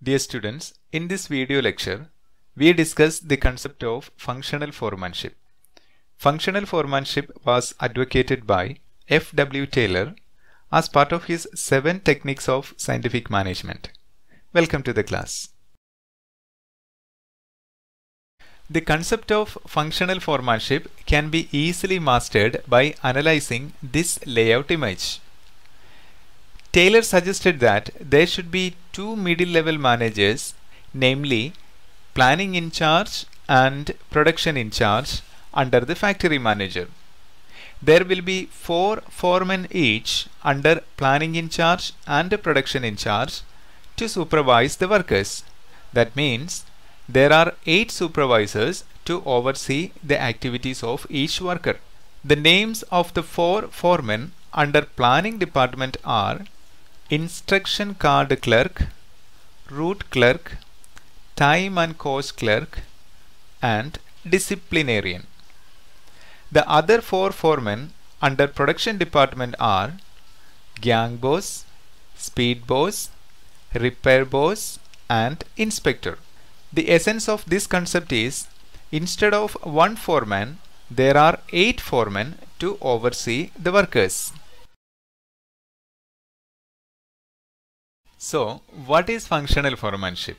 Dear students, in this video lecture, we discuss the concept of functional foremanship. Functional foremanship was advocated by F.W. Taylor as part of his 7 techniques of scientific management. Welcome to the class. The concept of functional foremanship can be easily mastered by analyzing this layout image. Taylor suggested that there should be 2 middle-level managers, namely planning in charge and production in charge under the factory manager. There will be 4 foremen each under planning in charge and production in charge to supervise the workers. That means there are 8 supervisors to oversee the activities of each worker. The names of the 4 foremen under planning department are Instruction Card Clerk, Route Clerk, Time and Cost Clerk, and Disciplinarian. The other 4 foremen under production department are Gang Boss, Speed Boss, Repair Boss, and Inspector. The essence of this concept is, instead of 1 foreman, there are 8 foremen to oversee the workers. So, what is functional foremanship?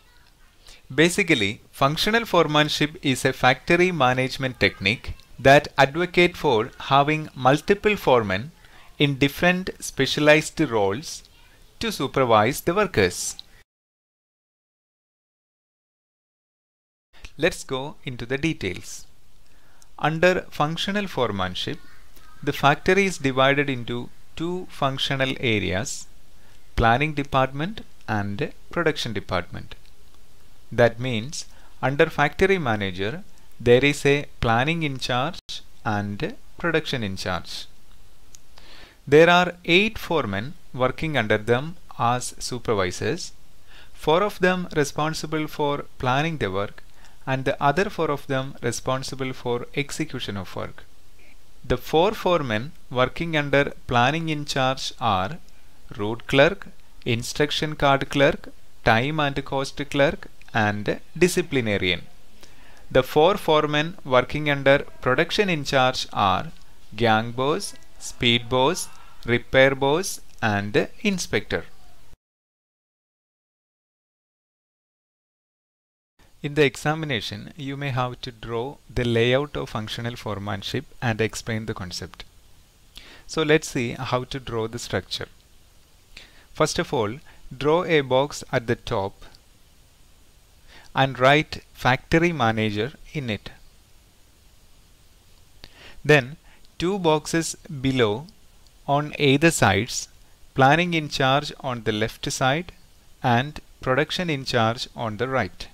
Basically, functional foremanship is a factory management technique that advocates for having multiple foremen in different specialized roles to supervise the workers. Let's go into the details. Under functional foremanship, the factory is divided into 2 functional areas: planning department and production department. That means under factory manager there is a planning in charge and production in charge. There are 8 foremen working under them as supervisors, 4 of them responsible for planning the work and the other 4 of them responsible for execution of work. The 4 foremen working under planning in charge are Route Clerk, Instruction Card Clerk, Time and Cost Clerk, and Disciplinarian. The 4 foremen working under production in charge are Gang Boss, Speed Boss, Repair Boss, and Inspector. In the examination, you may have to draw the layout of functional foremanship and explain the concept. So let's see how to draw the structure. First of all, draw a box at the top and write factory manager in it. Then 2 boxes below on either sides, planning in charge on the left side and production in charge on the right.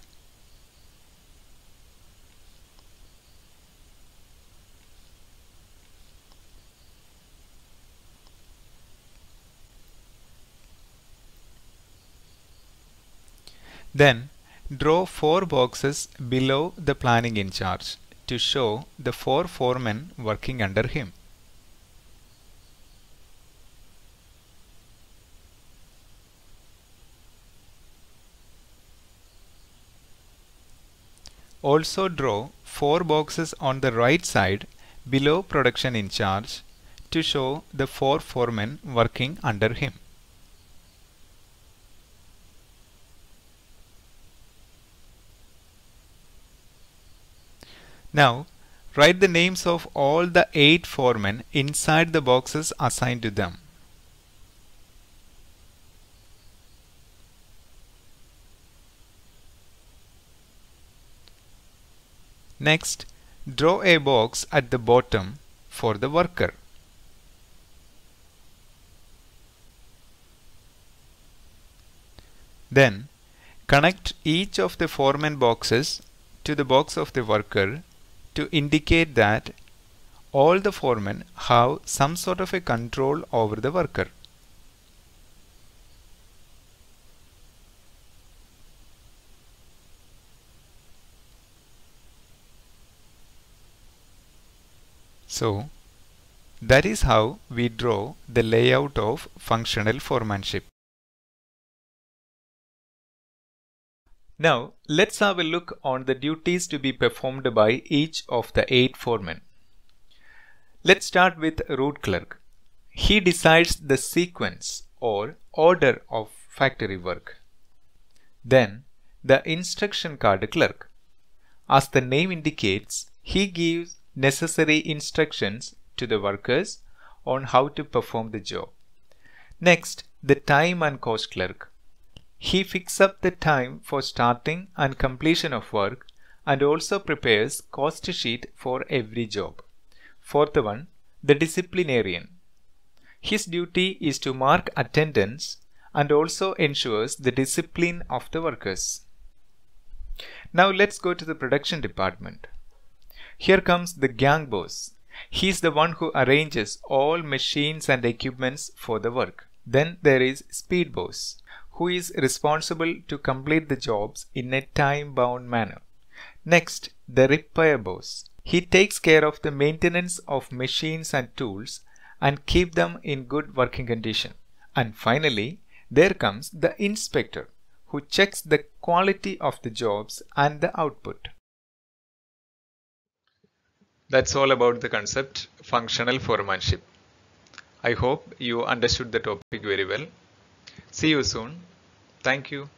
Then draw 4 boxes below the planning in charge to show the 4 foremen working under him. Also draw 4 boxes on the right side below production in charge to show the 4 foremen working under him. Now, write the names of all the 8 foremen inside the boxes assigned to them. Next, draw a box at the bottom for the worker. Then, connect each of the foreman boxes to the box of the worker to indicate that all the foremen have some sort of a control over the worker. So, that is how we draw the layout of functional foremanship. Now, let's have a look on the duties to be performed by each of the 8 foremen. Let's start with route clerk. He decides the sequence or order of factory work. Then, the instruction card clerk. As the name indicates, he gives necessary instructions to the workers on how to perform the job. Next, the time and cost clerk. He fixes up the time for starting and completion of work and also prepares cost sheet for every job. Fourth one, the disciplinarian. His duty is to mark attendance and also ensures the discipline of the workers. Now let's go to the production department. Here comes the gang boss. He is the one who arranges all machines and equipments for the work. Then there is speed boss, who is responsible to complete the jobs in a time-bound manner. Next, the repair boss. He takes care of the maintenance of machines and tools and keep them in good working condition. And finally, there comes the inspector, who checks the quality of the jobs and the output. That's all about the concept functional foremanship. I hope you understood the topic very well. See you soon. Thank you.